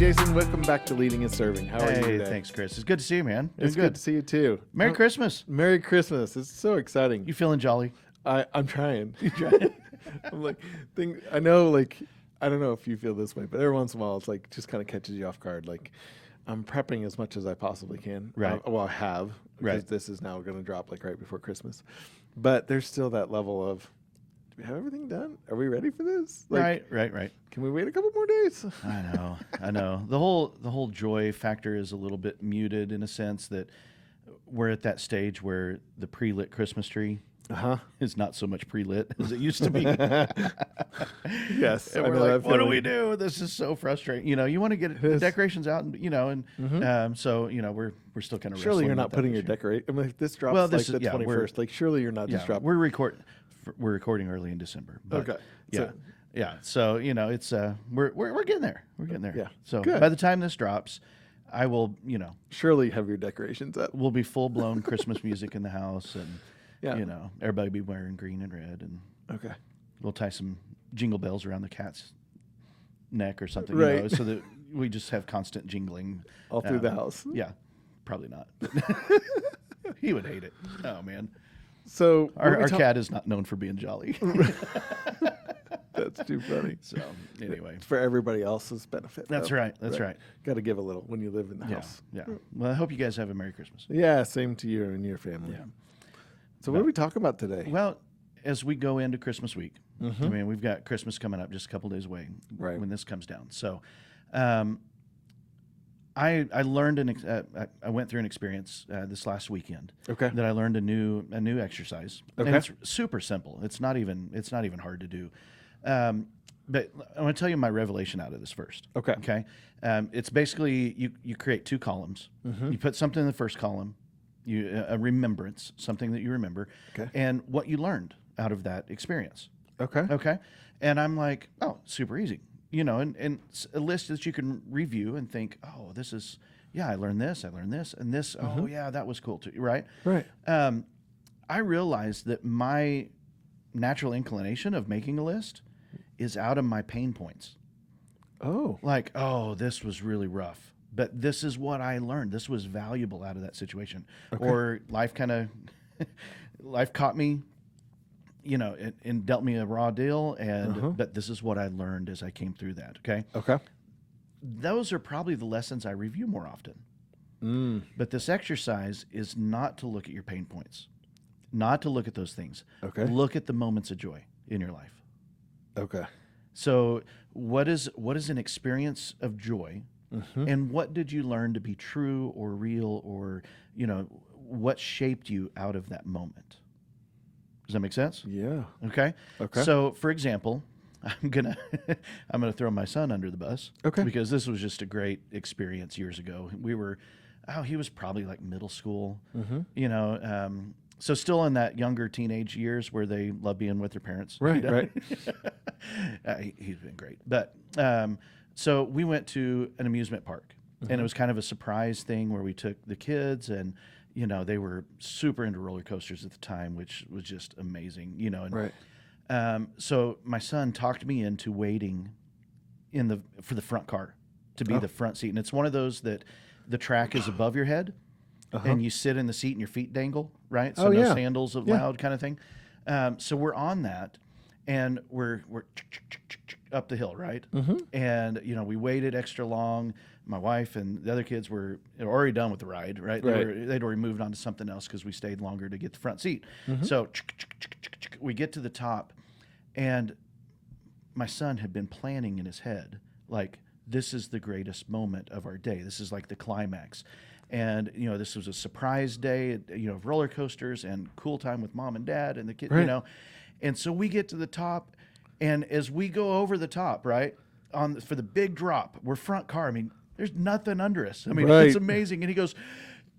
Jason. Welcome back to Leading and Serving. How are you today? Thanks, Chris. It's good to see you, man. Doing It's good to see you too. Merry Christmas. Merry Christmas. It's so exciting. You feeling jolly? I'm trying. You trying? I'm like, I know, like, I don't know if you feel this way, but every once in a while, it's like just kind of catches you off guard. Like, I'm prepping as much as I possibly can. Right. Well, I have. Because Right. this is now going to drop like right before Christmas. But there's still that level of, do we have everything done? Are we ready for this? Like, Right. Can we wait a couple more days? I know. The whole joy factor is a little bit muted in a sense that we're at that stage where the pre-lit Christmas tree is not so much pre-lit as it used to be. Yes. And we're like, what do we do? This is so frustrating. You know, you want to get the decorations out, and so we're still kind of surely you're not putting your decorate. I mean, if this drops like the 21st. Like, surely you're not just dropping. We're recording early in December. But okay. Yeah. So it's we're getting there. We're getting there. Yeah. So good. by the time this drops, I will surely have your decorations up. We'll be full blown Christmas music in the house, and Yeah. everybody be wearing green and red, and Okay. we'll tie some jingle bells around the cat's neck or something, Right. so that we just have constant jingling All through the house. Yeah, probably not. He would hate it. Oh man, So our cat is not known for being jolly. That's too funny. So anyway, It's for everybody else's benefit. that's though. right. That's right. Got to give a little when you live in the Yeah, house. yeah. Well, I hope you guys have a Merry Christmas. Yeah. Same to you and your family. Yeah. So what are we talking about today? Well, as we go into Christmas week, I mean, we've got Christmas coming up just a couple days away Right. when this comes down. So I learned I went through an experience this last weekend. Okay. That I learned a new exercise. Okay. And it's super simple. It's not even hard to do. But I want to tell you my revelation out of this first. Okay. Okay. It's basically you create two columns. You put something in the first column, a remembrance, something that you remember, Okay. and what you learned out of that experience. Okay. Okay. And I'm like, oh, super easy. And a list that you can review and think, oh, this is, I learned this, and this, oh, yeah, that was cool too, right? Right. I realized that my natural inclination of making a list is out of my pain points. Oh. Like, oh, this was really rough, but this is what I learned. This was valuable out of that situation. Okay. Or life caught me, and dealt me a raw deal, but this is what I learned as I came through that. Okay. Okay. Those are probably the lessons I review more often. But this exercise is not to look at your pain points, not to look at those things. Okay. Look at the moments of joy in your life. Okay. So what is an experience of joy, and what did you learn to be true or real, or what shaped you out of that moment? Does that make sense? Yeah. Okay. Okay. So, for example, I'm gonna throw my son under the bus. Okay. Because this was just a great experience years ago. He was probably like middle school. So still in that younger teenage years where they love being with their parents. Right. Right. He's been great. But so we went to an amusement park, and it was kind of a surprise thing where we took the kids, and they were super into roller coasters at the time, which was just amazing. And Right. so my son talked me into waiting for the front car to be the front seat, and it's one of those that the track is above your head. And you sit in the seat and your feet dangle, right? So no sandals allowed, kind of thing. So we're on that, and we're up the hill, right? And we waited extra long. My wife and the other kids were already done with the ride, right? They'd already moved on to something else because we stayed longer to get the front seat. So we get to the top, and my son had been planning in his head, like, this is the greatest moment of our day. This is like the climax. And, this was a surprise day, roller coasters and cool time with mom and dad and the kid, Right. And so we get to the top, and as we go over the top, right, for the big drop, we're front car. I mean, there's nothing under us. I mean, Right. it's amazing. And he goes,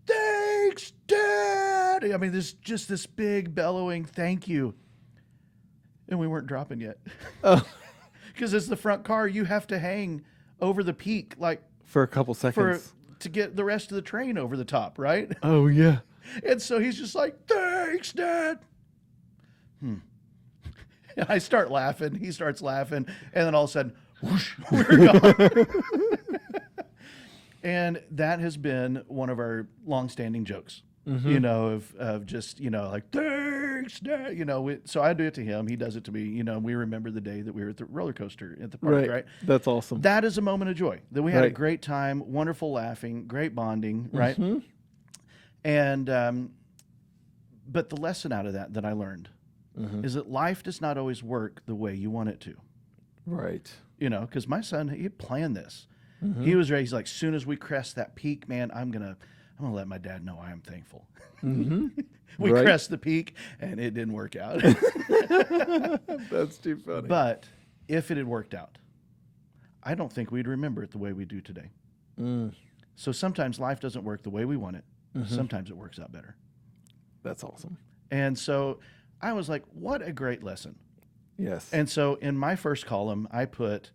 thanks, Dad. I mean, there's just this big bellowing thank you. And we weren't dropping yet. Because it's the front car, you have to hang over the peak, like, For a couple seconds. to get the rest of the train over the top, right? Oh, yeah. And so he's just like, thanks, Dad. And I start laughing. He starts laughing. And then all of a sudden, whoosh, we're gone. And that has been one of our long-standing jokes, Mm-hmm. you know, of just, you know, like, thanks, Dad. You know, so I do it to him. He does it to me. You know, we remember the day that we were at the roller coaster at the park, right? That's awesome. That is a moment of joy. That we had a Right. great time, wonderful laughing, great bonding, right? Mm-hmm. And, but the lesson out of that I learned Mm-hmm. is that life does not always work the way you want it to. Right. You know, because my son, he planned this. Mm-hmm. He was ready. He's like, soon as we crest that peak, man, I'm gonna let my dad know I am thankful. Mm-hmm. We Right. crest the peak, and it didn't work out. That's too funny. But if it had worked out, I don't think we'd remember it the way we do today. Mm. So sometimes life doesn't work the way we want it. Mm-hmm. Sometimes it works out better. That's awesome. And so I was like, what a great lesson. Yes. And so in my first column, I put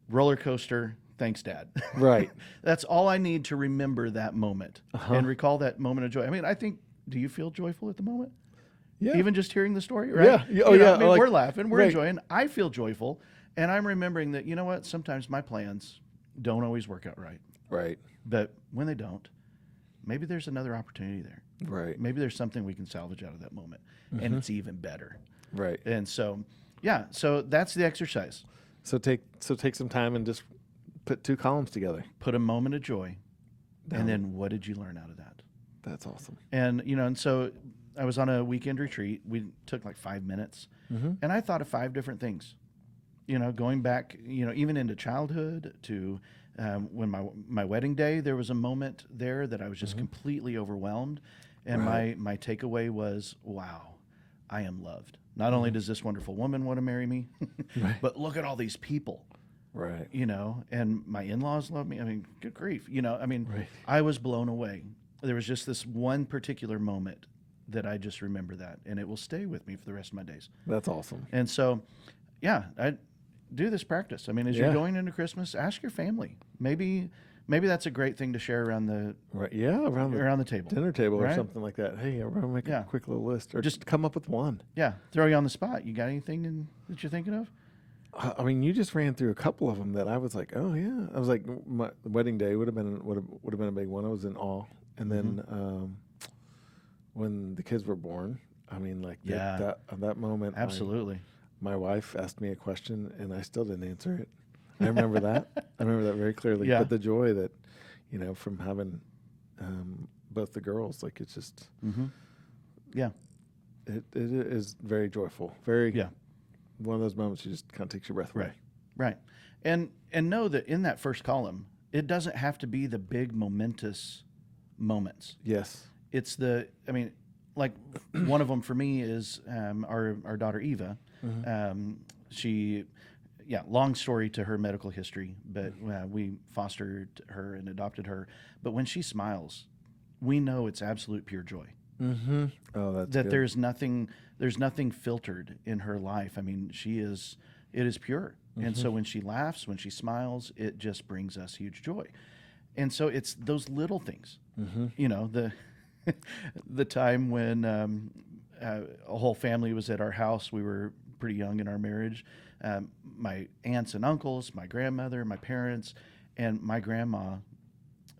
roller coaster, thanks, Dad. Right. That's all I need to remember that moment Uh-huh. and recall that moment of joy. I mean, I think, do you feel joyful at the moment? Yeah. Even just hearing the story, right? Yeah. Oh, You know, yeah. I mean, Like- we're laughing, we're right. enjoying. I feel joyful. And I'm remembering that, you know what? Sometimes my plans don't always work out right. Right. But when they don't, maybe there's another opportunity there. Right. Maybe there's something we can salvage out of that moment. And it's even better. Right. And so, yeah, so that's the exercise. So take some time and just put 2 columns together. Put a moment of joy. Down. And then what did you learn out of that? That's awesome. And, you know, and so I was on a weekend retreat. We took like 5 minutes. Mm-hmm. And I thought of 5 different things, you know, going back, you know, even into childhood to when my wedding day, there was a moment there that I was just completely overwhelmed. And Right. my takeaway was, wow, I am loved. Not only does this wonderful woman want to marry me, Right. but look at all these people, Right. you know, and my in-laws love me. I mean, good grief, you know, I mean, Right. I was blown away. There was just this one particular moment that I just remember that, and it will stay with me for the rest of my days. That's awesome. And so, yeah, I do this practice. I mean, as you're Yeah. going into Christmas, ask your family. Maybe that's a great thing to share around the Right. Yeah. Around the table. dinner table or Right? something like that. Hey, everyone make Yeah. a quick little list or Just- just come up with one. Yeah, throw you on the spot. You got anything that you're thinking of? I mean, you just ran through a couple of them that I was like, oh yeah. I was like, my wedding day would have been a big one. I was in awe. And then when the kids were born, I mean, like Yeah. that moment, Absolutely. my wife asked me a question and I still didn't answer it. I remember that. I remember that very clearly. Yeah. But the joy that, you know, from having both the girls, like it's just, Yeah. it is very joyful. Very, Yeah. one of those moments you just kind of takes your breath away. Right. And know that in that first column, it doesn't have to be the big momentous moments. Yes. It's like one of them for me is our daughter Eva. She, long story to her medical history, but we fostered her and adopted her. But when she smiles, we know it's absolute pure joy. Mm-hmm. Oh, that's That good. there's nothing filtered in her life. I mean, it is pure. And so when she laughs, when she smiles, it just brings us huge joy. And so it's those little things, you know, the time when a whole family was at our house. We were pretty young in our marriage. My aunts and uncles, my grandmother, my parents, and my grandma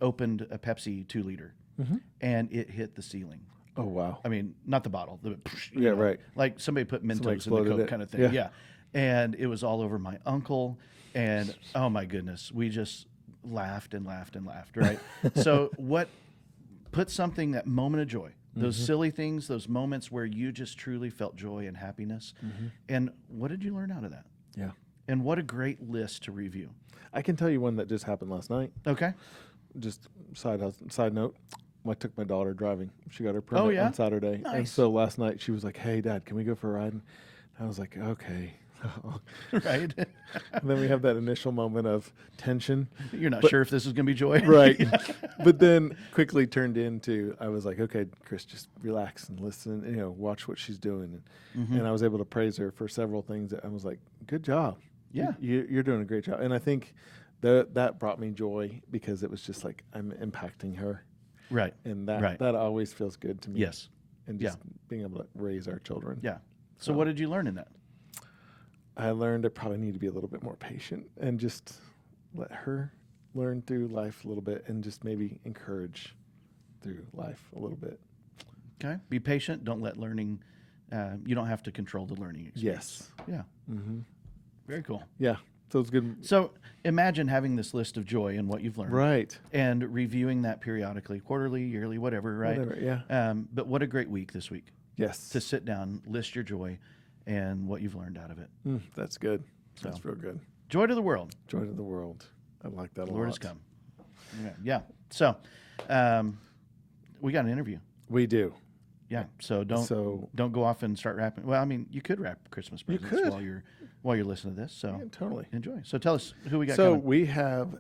opened a Pepsi 2-liter, and it hit the ceiling. Oh, wow. I mean, not the bottle. You Yeah, know, right. Like somebody put Mentos in the exploded Coke it. kind of thing. Yeah. Yeah. And it was all over my uncle. And oh my goodness, we just laughed and laughed and laughed, right? So put something, that moment of joy, those silly things, those moments where you just truly felt joy and happiness. And what did you learn out of that? Yeah. And what a great list to review. I can tell you one that just happened last night. Okay. Just side note. I took my daughter driving. She got her permit Oh, yeah? on Saturday. And Nice. so last night she was like, hey, Dad, can we go for a ride? And I was like, okay. Right. And then we have that initial moment of tension. You're not But- sure if this is going to be joy. Right. But then quickly turned into, I was like, okay, Chris, just relax and listen, you know, watch what she's doing. And I was able to praise her for several things that I was like, good job. Yeah. You're doing a great job. And I think that brought me joy because it was just like, I'm impacting her. Right. And Right. that always feels good to me. Yes. And just being able to raise our children. Yeah. So what did you learn in that? I learned I probably need to be a little bit more patient and just let her learn through life a little bit and just maybe encourage through life a little bit. Okay. Be patient. Don't let learning, you don't have to control the learning experience. Yes. Yeah. Mm-hmm. Very cool. Yeah. So it's good. So imagine having this list of joy and what you've learned. Right. And reviewing that periodically, quarterly, yearly, whatever, right? Whatever, yeah. But what a great week this week Yes. to sit down, list your joy and what you've learned out of it. That's good. So, That's real good. joy to the world. Joy to the world. I like that a The lot. Lord has come. Yeah. So we got an interview. We do. Yeah. So don't go off and start wrapping. Well, I mean, you could wrap Christmas presents could. while you're listening to this. So Yeah, totally. enjoy. So tell us who we got So coming. we have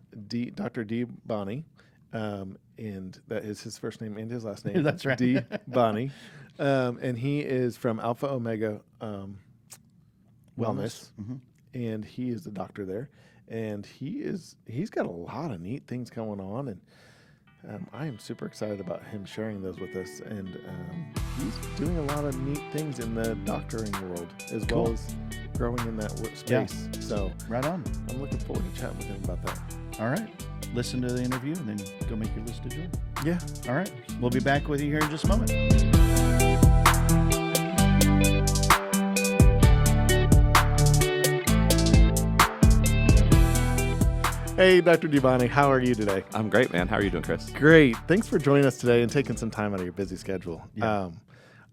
Dr. Dee Bonney, and that is his first name and his last name. That's right. Dee Bonney, and he is from Alpha Omega Wellness, and he is the doctor there, and he's got a lot of neat things going on, and I am super excited about him sharing those with us, and he's doing a lot of neat things in the doctoring world as well as growing in that space. Yeah. So Right on. I'm looking forward to chatting with him about that. All right. Listen to the interview and then go make your list of joy. Yeah. All right. We'll be back with you here in just a moment. Hey, Dr. Dee Bonney, how are you today? I'm great, man. How are you doing, Chris? Great. Thanks for joining us today and taking some time out of your busy schedule. Yeah.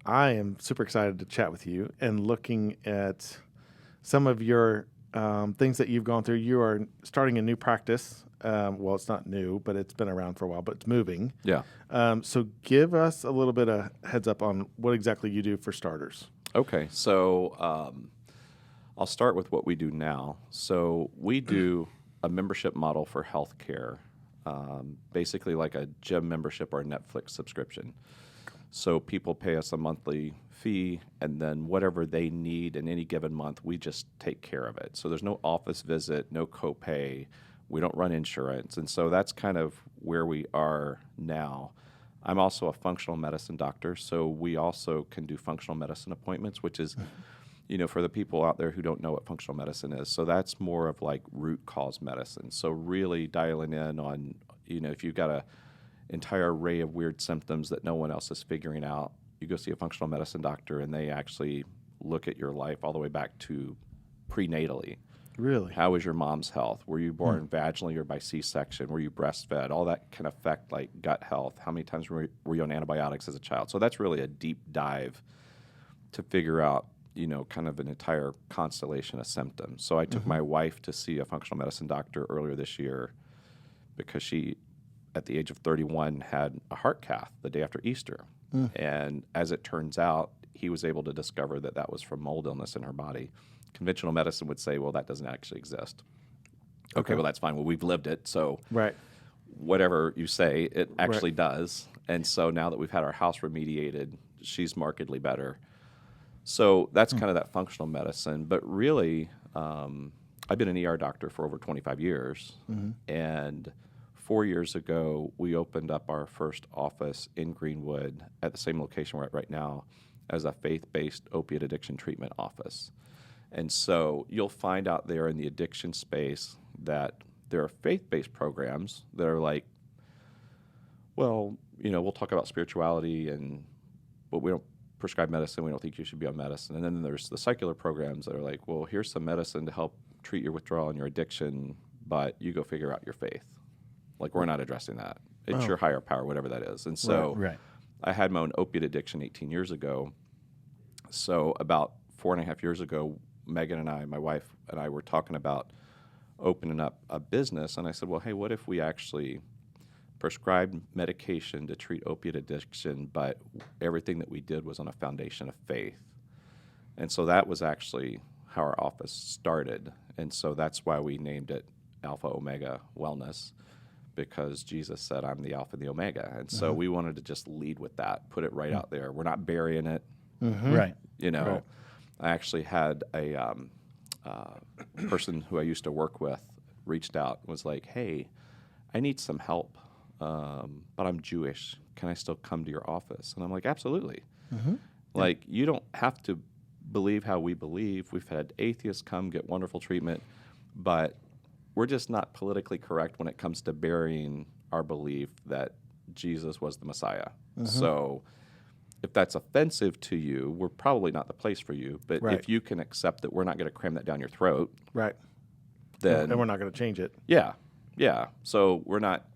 I am super excited to chat with you and looking at some of your things that you've gone through. You are starting a new practice. Well, it's not new, but it's been around for a while, but it's moving. Yeah. So give us a little bit of heads up on what exactly you do for starters. Okay. So I'll start with what we do now. So we do a membership model for healthcare, basically like a gym membership or a Netflix subscription. So people pay us a monthly fee, and then whatever they need in any given month, we just take care of it. So there's no office visit, no copay. We don't run insurance. And so that's kind of where we are now. I'm also a functional medicine doctor, so we also can do functional medicine appointments, which is, for the people out there who don't know what functional medicine is. So that's more of like root cause medicine. So really dialing in on, if you've got a entire array of weird symptoms that no one else is figuring out, you go see a functional medicine doctor and they actually look at your life all the way back to prenatally. Really? How was your mom's health? Were you born vaginally or by C-section? Were you breastfed? All that can affect like gut health. How many times were you on antibiotics as a child? So that's really a deep dive to figure out, kind of an entire constellation of symptoms. So I took my wife to see a functional medicine doctor earlier this year because she, at the age of 31, had a heart cath the day after Easter. And as it turns out, he was able to discover that that was from mold illness in her body. Conventional medicine would say, well, that doesn't actually exist. Okay, well, that's fine. Well, we've lived it, so whatever you say, it actually does. And so now that we've had our house remediated, she's markedly better. So that's kind of that functional medicine. But really, I've been an ER doctor for over 25 years. And 4 years ago, we opened up our first office in Greenwood at the same location we're at right now as a faith-based opiate addiction treatment office. And so you'll find out there in the addiction space that there are faith-based programs that are like, well, we'll talk about spirituality, but we don't prescribe medicine. We don't think you should be on medicine. And then there's the secular programs that are like, well, here's some medicine to help treat your withdrawal and your addiction, but you go figure out your faith. Like, we're not addressing that. It's your higher power, whatever that is. And so I had my own opiate addiction 18 years ago. So about 4.5 years ago, Megan and I, my wife and I, were talking about opening up a business. And I said, well, hey, what if we actually prescribed medication to treat opiate addiction, but everything that we did was on a foundation of faith? And so that was actually how our office started. And so that's why we named it Alpha Omega Wellness, because Jesus said, I'm the Alpha and the Omega. And so we wanted to just lead with that, put it right out there. We're not burying it. I actually had a person who I used to work with reached out and was like, hey, I need some help, but I'm Jewish. Can I still come to your office? And I'm like, absolutely. Like, you don't have to believe how we believe. We've had atheists come get wonderful treatment, but we're just not politically correct when it comes to burying our belief that Jesus was the Messiah. So if that's offensive to you, we're probably not the place for you. But Right. if you can accept that we're not going to cram that down your throat, Right. then And we're not going to change it. yeah. So we're not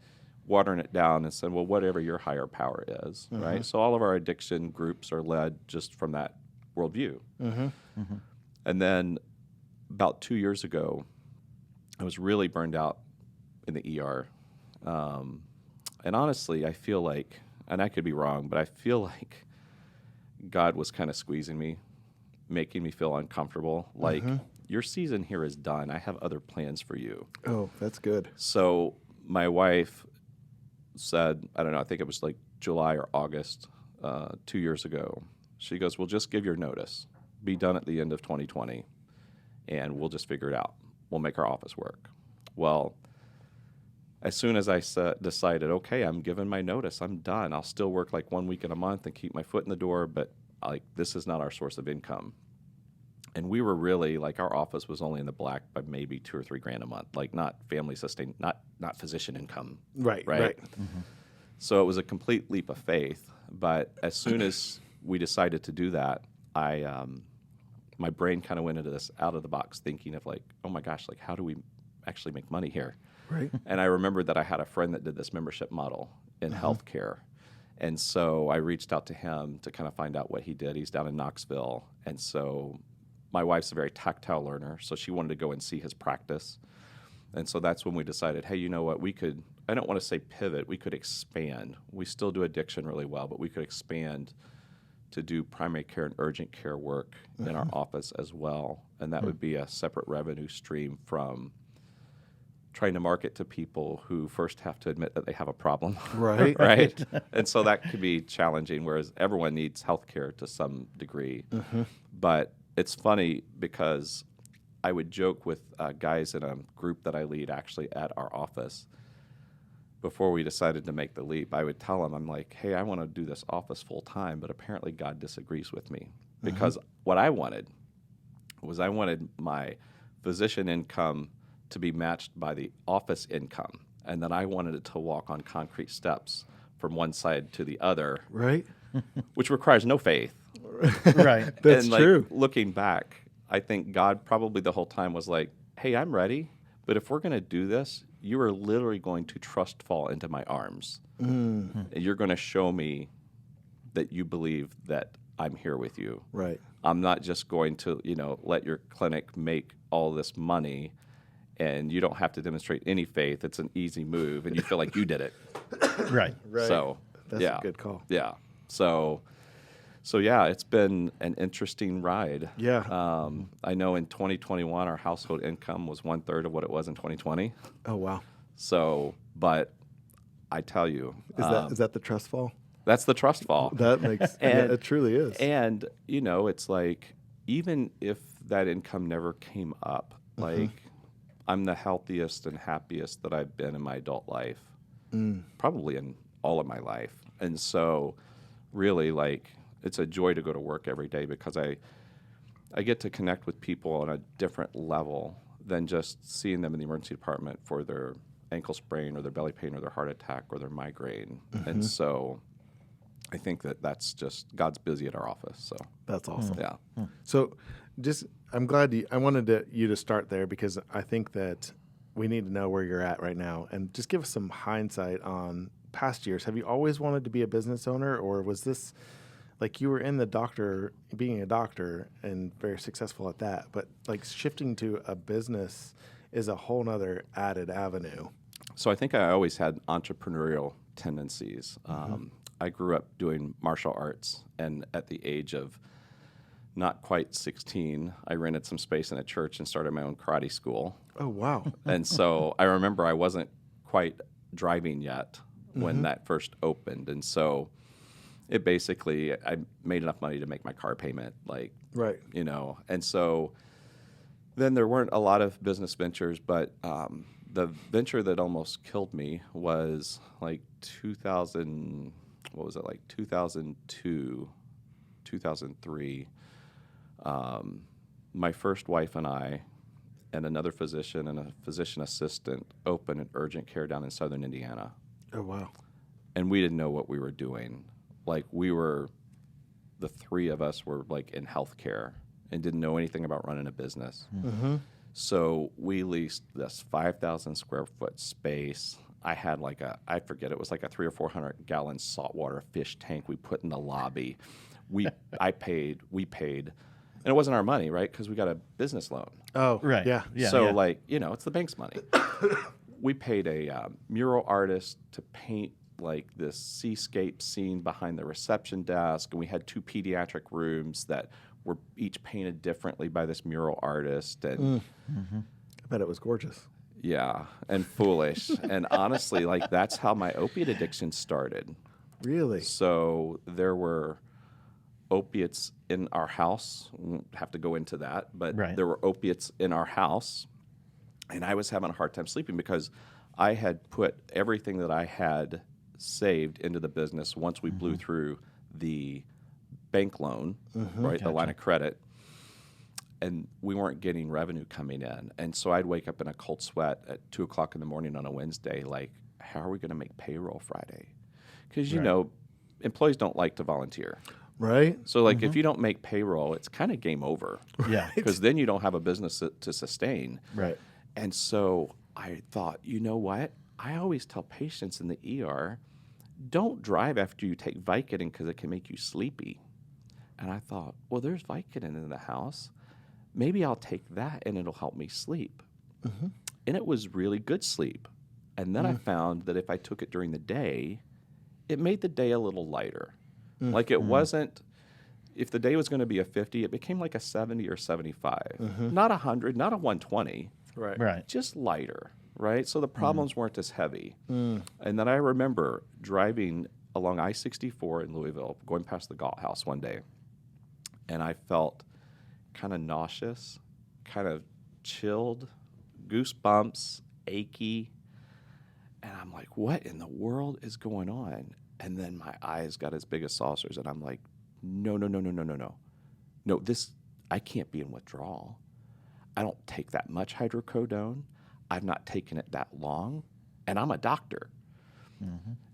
watering it down and saying, well, whatever your higher power is, right? So all of our addiction groups are led just from that worldview. And then about 2 years ago, I was really burned out in the ER. And honestly, I feel like, and I could be wrong, but I feel like God was kind of squeezing me, making me feel uncomfortable. Like, your season here is done. I have other plans for you. Oh, that's good. So my wife said, I don't know, I think it was like July or August 2 years ago. She goes, well, just give your notice. Be done at the end of 2020, and we'll just figure it out. We'll make our office work. Well, as soon as I decided, okay, I'm giving my notice, I'm done. I'll still work like 1 week in a month and keep my foot in the door, but like this is not our source of income. And we were really like, our office was only in the black by maybe $2 or $3 grand a month, like not family sustained, not physician income. Right. So it was a complete leap of faith. But as soon as we decided to do that, my brain kind of went into this out of the box thinking of like, oh my gosh, like how do we actually make money here? Right. And I remembered that I had a friend that did this membership model in healthcare. And so I reached out to him to kind of find out what he did. He's down in Knoxville. And so my wife's a very tactile learner, so she wanted to go and see his practice. And so that's when we decided, hey, you know what, we could, I don't want to say pivot, we could expand. We still do addiction really well, but we could expand to do primary care and urgent care work in our office as well. And that would be a separate revenue stream from trying to market to people who first have to admit that they have a problem. Right. Right? And so that could be challenging, whereas everyone needs healthcare to some degree. But it's funny because I would joke with guys in a group that I lead actually at our office. Before we decided to make the leap, I would tell them, I'm like, hey, I want to do this office full time, but apparently God disagrees with me. Because what I wanted was I wanted my physician income to be matched by the office income. And then I wanted it to walk on concrete steps from one side to the other, Right. which requires no faith. Right. That's and like, true. looking back, I think God probably the whole time was like, hey, I'm ready, but if we're going to do this, you are literally going to trust fall into my arms. And you're going to show me that you believe that I'm here with you. Right. I'm not just going to, let your clinic make all this money and you don't have to demonstrate any faith. It's an easy move and you feel like you did it. Right. Right. So, That's yeah. a good call. Yeah. So yeah, it's been an interesting ride. Yeah. I know in 2021, our household income was 1/3 of what it was in 2020. Oh, wow. So, but I tell you, Is that the trust fall? that's the trust fall. That makes, yeah, it truly is. And, it's like, even if that income never came up, like, I'm the healthiest and happiest that I've been in my adult life, probably in all of my life. And so, really, like, it's a joy to go to work every day because I get to connect with people on a different level than just seeing them in the emergency department for their ankle sprain or their belly pain or their heart attack or their migraine. And so I think that's just God's busy at our office. So That's awesome. yeah. So I'm glad I wanted you to start there because I think that we need to know where you're at right now and just give us some hindsight on past years. Have you always wanted to be a business owner, or was this like you were in being a doctor and very successful at that, but like shifting to a business is a whole nother added avenue? So I think I always had entrepreneurial tendencies. I grew up doing martial arts, and at the age of not quite 16, I rented some space in a church and started my own karate school. Oh, wow. And so I remember I wasn't quite driving yet when that first opened. And so it basically, I made enough money to make my car payment, like, Right. And so then there weren't a lot of business ventures, but the venture that almost killed me was like 2002, 2003. My first wife and I and another physician and a physician assistant opened an urgent care down in southern Indiana. Oh, wow. And we didn't know what we were doing. Like, the three of us were like in healthcare and didn't know anything about running a business. Mm-hmm. So we leased this 5,000 square foot space. I had I forget, it was like a 300 or 400 gallon saltwater fish tank we put in the lobby. We paid, and it wasn't our money, right? Because we got a business loan. Oh, Right. Yeah. Yeah. So it's the bank's money. We paid a mural artist to paint like this seascape scene behind the reception desk, and we had 2 pediatric rooms that were each painted differently by this mural artist, and I bet it was gorgeous. yeah, and foolish. And honestly, like, that's how my opiate addiction started. Really? So there were opiates in our house. We won't have to go into that, but Right. there were opiates in our house, and I was having a hard time sleeping because I had put everything that I had saved into the business once we blew through the bank loan, right, the line of credit, and we weren't getting revenue coming in. And so I'd wake up in a cold sweat at 2 o'clock in the morning on a Wednesday, like, how are we going to make payroll Friday? Because, you know, employees don't like to volunteer. Right? So, like, if you don't make payroll, it's kind of game over. Yeah. Because then you don't have a business to sustain. Right. And so I thought, you know what? I always tell patients in the ER, don't drive after you take Vicodin because it can make you sleepy. And I thought, well, there's Vicodin in the house. Maybe I'll take that and it'll help me sleep. And it was really good sleep. And then I found that if I took it during the day, it made the day a little lighter. Like, it wasn't, if the day was going to be a 50, it became like a 70 or 75. Not 100, not a 120. Right. Right. Just lighter, right? So the problems weren't as heavy. And then I remember driving along I-64 in Louisville, going past the Galt House one day, and I felt kind of nauseous, kind of chilled, goosebumps, achy, and I'm like, what in the world is going on? And then my eyes got as big as saucers, and I'm like, no. No, I can't be in withdrawal. I don't take that much hydrocodone. I've not taken it that long, and I'm a doctor.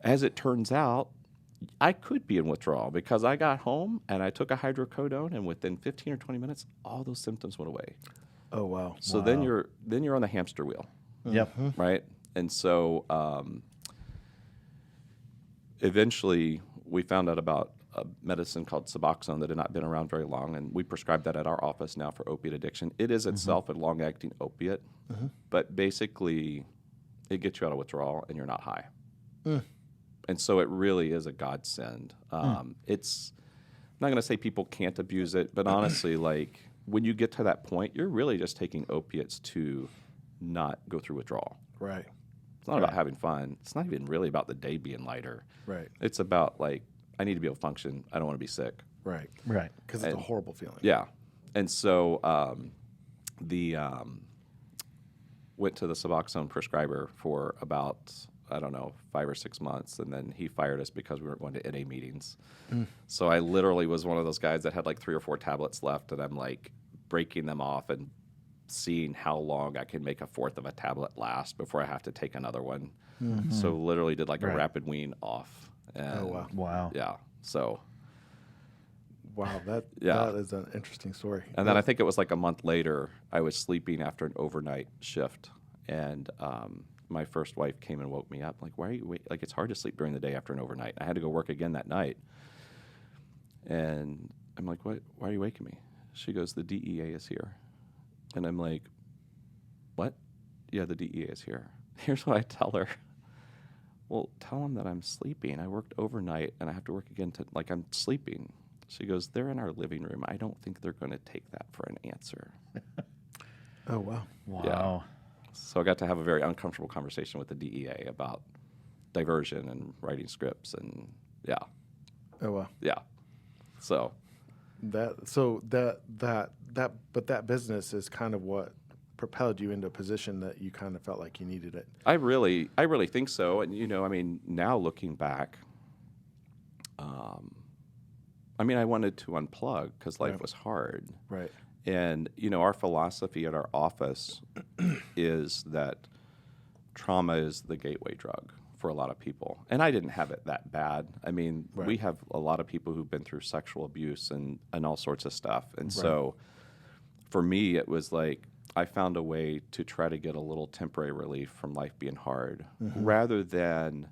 As it turns out, I could be in withdrawal because I got home and I took a hydrocodone, and within 15 or 20 minutes, all those symptoms went away. Oh, wow. So then you're on the hamster wheel, Yep. right? And so eventually we found out about a medicine called Suboxone that had not been around very long, and we prescribe that at our office now for opiate addiction. It is itself a long-acting opiate, but basically it gets you out of withdrawal and you're not high. And so it really is a godsend. It's, I'm not going to say people can't abuse it, but honestly, like, when you get to that point, you're really just taking opiates to not go through withdrawal. Right. It's not about having fun. It's not even really about the day being lighter. Right. It's about, like, I need to be able to function. I don't want to be sick. Right. Right. Because it's a horrible feeling. Yeah. And so went to the Suboxone prescriber for about, I don't know, 5 or 6 months, and then he fired us because we weren't going to NA meetings. So I literally was one of those guys that had like 3 or 4 tablets left, and I'm like breaking them off and seeing how long I can make a fourth of a tablet last before I have to take another one. So literally did like a rapid wean off. And Oh, wow. Wow. Yeah. So, Wow. That is an interesting story. and then I think it was like a month later, I was sleeping after an overnight shift, and my first wife came and woke me up. Like, why are you like, it's hard to sleep during the day after an overnight. I had to go work again that night. And I'm like, why are you waking me? She goes, the DEA is here. And I'm like, what? Yeah, the DEA is here. Here's what I tell her. Well, tell them that I'm sleeping. I worked overnight and I have to work again like I'm sleeping. She goes, they're in our living room. I don't think they're going to take that for an answer. Oh, wow. Wow. So I got to have a very uncomfortable conversation with the DEA about diversion and writing scripts, and Oh, wow. yeah. So But that business is kind of what propelled you into a position that you kind of felt like you needed it. I really think so. And, you know, I mean, now looking back, I mean, I wanted to unplug because life was hard. Right. And, our philosophy at our office is that trauma is the gateway drug for a lot of people. And I didn't have it that bad. I mean, we have a lot of people who've been through sexual abuse and all sorts of stuff. And so for me, it was like I found a way to try to get a little temporary relief from life being hard rather than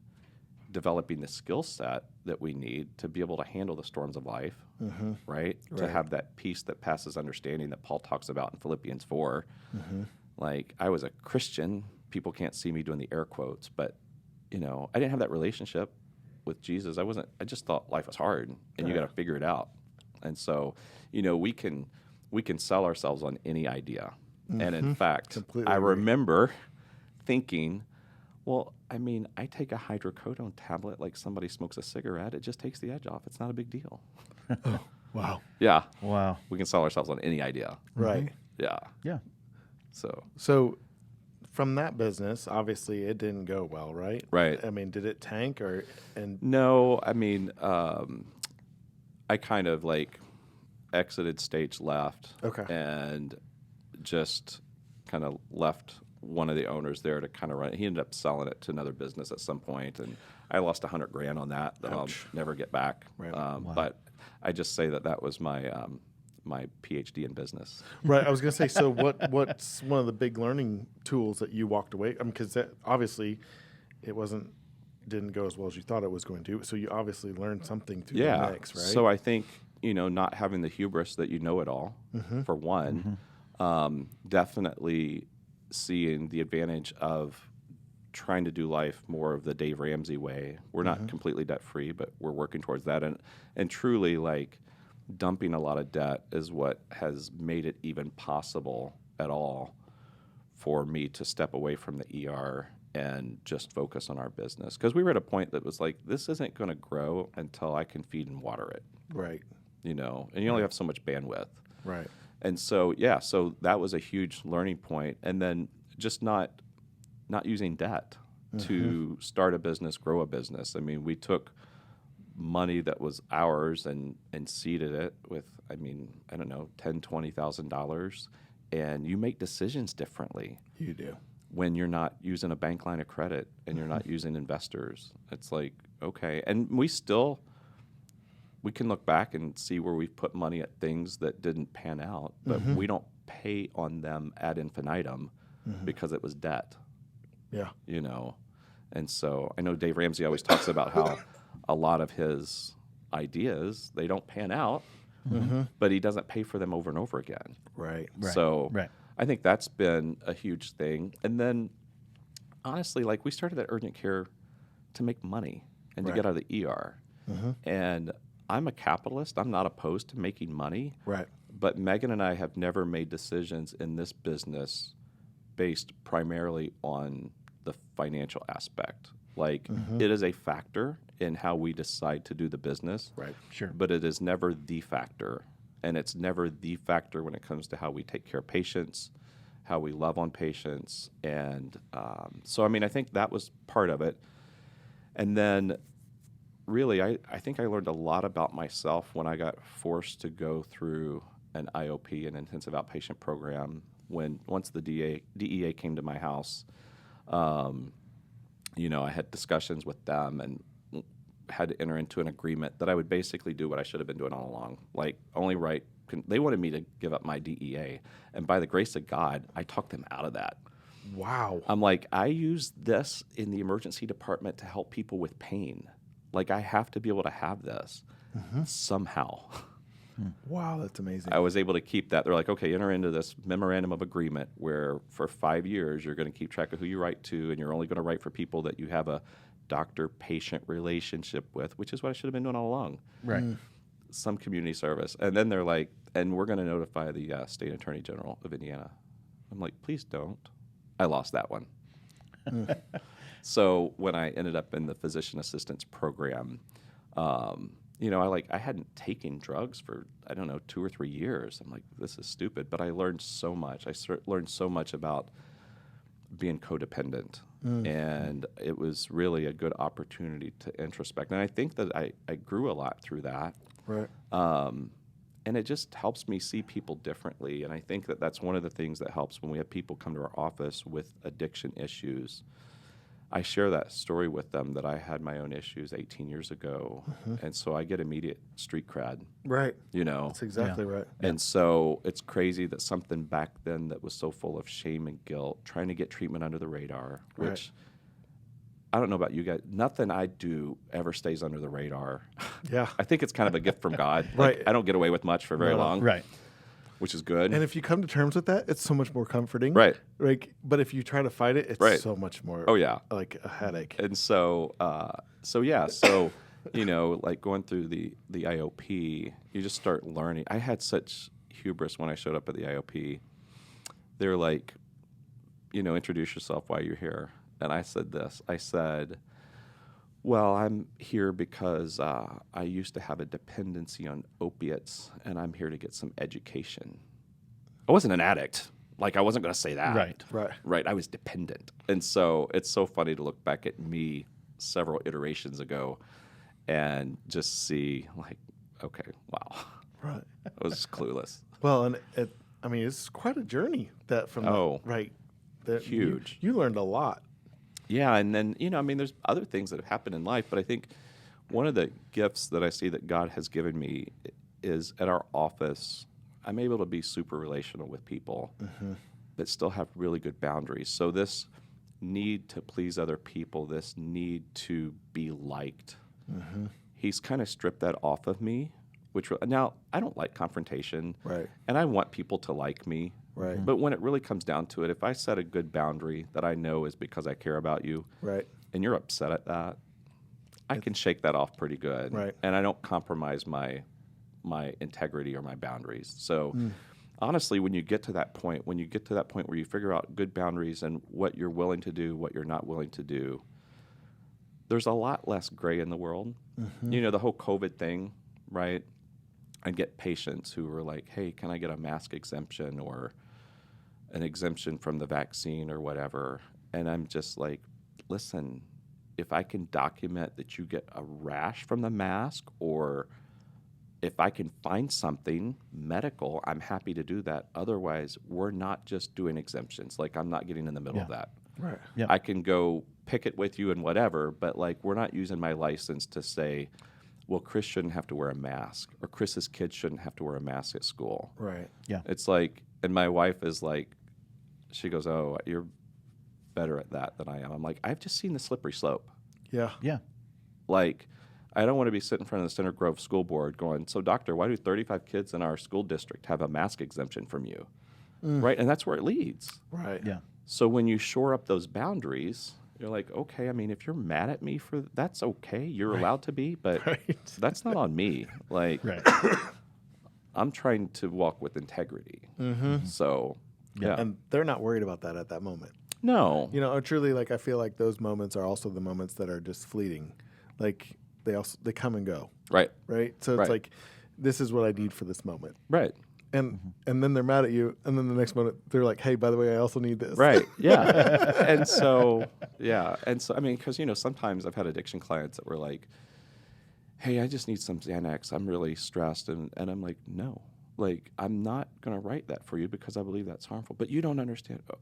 developing the skill set that we need to be able to handle the storms of life, right? To have that peace that passes understanding that Paul talks about in Philippians 4. Like, I was a Christian. People can't see me doing the air quotes, but, I didn't have that relationship with Jesus. I just thought life was hard and you got to figure it out. And so, we can sell ourselves on any idea. And in fact, I remember thinking, well, I mean, I take a hydrocodone tablet like somebody smokes a cigarette. It just takes the edge off. It's not a big deal. Oh, wow. Yeah. Wow. We can sell ourselves on any idea. Right. Yeah. Yeah. So from that business, obviously it didn't go well, right? Right. I mean, did it tank No, I mean, I kind of like exited stage left. Okay. And just kind of left one of the owners there to kind of run it. He ended up selling it to another business at some point, and I lost $100,000 on that I'll never get back. Right. But I just say that was my my PhD in business. Right. I was going to say, so what's one of the big learning tools that you walked away? Because obviously it didn't go as well as you thought it was going to. So you obviously learned something through the mix, right? So I think, not having the hubris that you know it all, for one, definitely seeing the advantage of trying to do life more of the Dave Ramsey way. We're not completely debt free, but we're working towards that. And truly, like, dumping a lot of debt is what has made it even possible at all for me to step away from the ER and just focus on our business. Because we were at a point that was like, this isn't going to grow until I can feed and water it. Right. And you only have so much bandwidth. Right. And so, so that was a huge learning point. And then just not using debt to start a business, grow a business. I mean, we took money that was ours and seeded it with, I don't know, $10,000, $20,000. And you make decisions differently. You do. When you're not using a bank line of credit and you're not using investors. It's like, okay. And we can look back and see where we've put money at things that didn't pan out, but we don't pay on them ad infinitum because it was debt. Yeah. And so I know Dave Ramsey always talks about how a lot of his ideas, they don't pan out, but he doesn't pay for them over and over again. Right. So I think that's been a huge thing. And then honestly, like, we started that urgent care to make money and to get out of the ER. And I'm a capitalist. I'm not opposed to making money. Right. But Megan and I have never made decisions in this business based primarily on the financial aspect. Like, it is a factor in how we decide to do the business. Right. Sure. But it is never the factor. And it's never the factor when it comes to how we take care of patients, how we love on patients. And so, I think that was part of it. And then really, I think I learned a lot about myself when I got forced to go through an IOP, an intensive outpatient program. Once the DEA came to my house, I had discussions with them and had to enter into an agreement that I would basically do what I should have been doing all along. Like, they wanted me to give up my DEA. And by the grace of God, I talked them out of that. Wow. I'm like, I use this in the emergency department to help people with pain. Like, I have to be able to have this somehow. Wow, that's amazing. I was able to keep that. They're like, okay, enter into this memorandum of agreement where for 5 years you're going to keep track of who you write to, and you're only going to write for people that you have a doctor-patient relationship with, which is what I should have been doing all along. Right. Some community service. And then they're like, and we're going to notify the state attorney general of Indiana. I'm like, please don't. I lost that one. So when I ended up in the physician assistance program, I hadn't taken drugs for, 2 or 3 years. I'm like, this is stupid. But I learned so much. I learned so much about being codependent. And it was really a good opportunity to introspect. And I think that I grew a lot through that. Right. and it just helps me see people differently. And I think that that's one of the things that helps when we have people come to our office with addiction issues. I share that story with them that I had my own issues 18 years ago. And so I get immediate street cred, Right. you know. That's exactly right. And so it's crazy that something back then that was so full of shame and guilt, trying to get treatment under the radar, which Right. I don't know about you guys, nothing I do ever stays under the radar. Yeah. I think it's kind of a gift from God. Right. Like, I don't get away with much for very No. long, Right. which is good. And if you come to terms with that, it's so much more comforting. Right. Like, but if you try to fight it, it's Right. so much more. Oh, yeah. Like a headache. And so, you know, like going through the IOP, you just start learning. I had such hubris when I showed up at the IOP. They were like, you know, introduce yourself, why you're here. And I said this. I said, well, I'm here because I used to have a dependency on opiates, and I'm here to get some education. I wasn't an addict. Like, I wasn't going to say that. Right. Right. Right. I was dependent. And so it's so funny to look back at me several iterations ago and just see, like, okay, wow. Right. I was clueless. Well, and I mean, it's quite a journey that from right. That Huge. You learned a lot. Yeah, and then, you know, I mean, there's other things that have happened in life, but I think one of the gifts that I see that God has given me is at our office, I'm able to be super relational with people that still have really good boundaries. So this need to please other people, this need to be liked, he's kind of stripped that off of me, now I don't like confrontation. Right. And I want people to like me. Right. But when it really comes down to it, if I set a good boundary that I know is because I care about you, Right. and you're upset at that, I can shake that off pretty good. Right. And I don't compromise my integrity or my boundaries. So honestly, when you get to that point where you figure out good boundaries and what you're willing to do, what you're not willing to do, there's a lot less gray in the world. You know, the whole COVID thing, right? I'd get patients who were like, hey, can I get a mask exemption or an exemption from the vaccine or whatever? And I'm just like, listen, if I can document that you get a rash from the mask, or if I can find something medical, I'm happy to do that. Otherwise, we're not just doing exemptions. Like, I'm not getting in the middle of that. Right. Yeah. I can go pick it with you and whatever, but like, we're not using my license to say, well, Chris shouldn't have to wear a mask, or Chris's kids shouldn't have to wear a mask at school. Right. Yeah. It's like, and my wife is like, she goes, oh, you're better at that than I am. I'm like, I've just seen the slippery slope. Yeah. Yeah. Like, I don't want to be sitting in front of the Center Grove School Board going, so doctor, why do 35 kids in our school district have a mask exemption from you? Right? And that's where it leads. Right. Yeah. So when you shore up those boundaries, you're like, okay, I mean, if you're mad at me for that's okay. You're allowed to be, but Right. that's not on me. Like, Right. I'm trying to walk with integrity. So, yeah. And they're not worried about that at that moment. No. You know, truly, like, I feel like those moments are also the moments that are just fleeting. Like, they come and go. Right. Right. So it's Right. like, this is what I need for this moment. Right. And then they're mad at you, and then the next moment they're like, "Hey, by the way, I also need this." Right. Yeah. And so, I mean, because, you know, sometimes I've had addiction clients that were like, hey, I just need some Xanax. I'm really stressed. And I'm like, no, like, I'm not going to write that for you because I believe that's harmful. But you don't understand. Oh,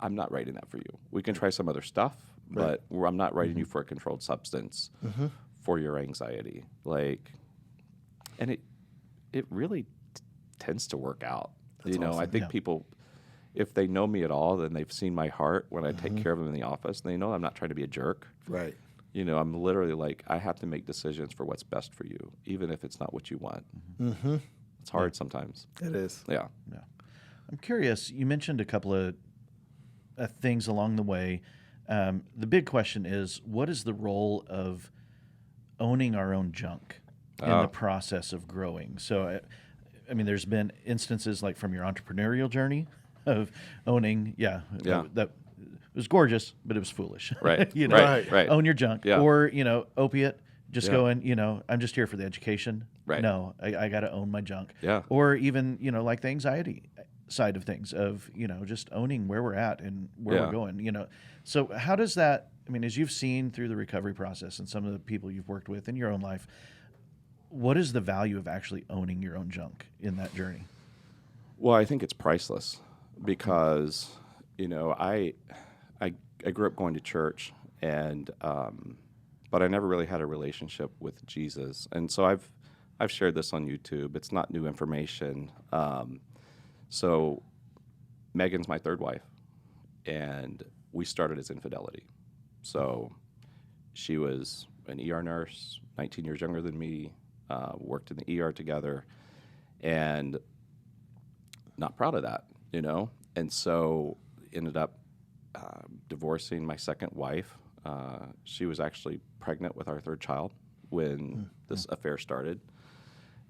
I'm not writing that for you. We can try some other stuff, but I'm not writing you for a controlled substance for your anxiety. Like, and it really tends to work out. That's you know, I awesome. think people, if they know me at all, then they've seen my heart when I take care of them in the office, and they know I'm not trying to be a jerk. Right. You know, I'm literally like, I have to make decisions for what's best for you, even if it's not what you want. It's hard sometimes. It is. Yeah. Yeah. I'm curious. You mentioned a couple of things along the way. The big question is, what is the role of owning our own junk in the process of growing? So, I mean, there's been instances like from your entrepreneurial journey of owning, that it was gorgeous, but it was foolish. Right. You know, Right. own your junk. Yeah. Or, you know, opiate, just Yeah. going, you know, I'm just here for the education. Right. No, I got to own my junk. Yeah. Or even, you know, like the anxiety side of things of, you know, just owning where we're at and where Yeah. we're going, you know. So how does that, I mean, as you've seen through the recovery process and some of the people you've worked with in your own life, What is the value of actually owning your own junk in that journey? Well, I think it's priceless because, I grew up going to church, and but I never really had a relationship with Jesus. And so I've shared this on YouTube. It's not new information. So Megan's my third wife, and we started as infidelity. So she was an ER nurse, 19 years younger than me, worked in the ER together, and not proud of that, And so ended up divorcing my second wife. She was actually pregnant with our third child when this affair started.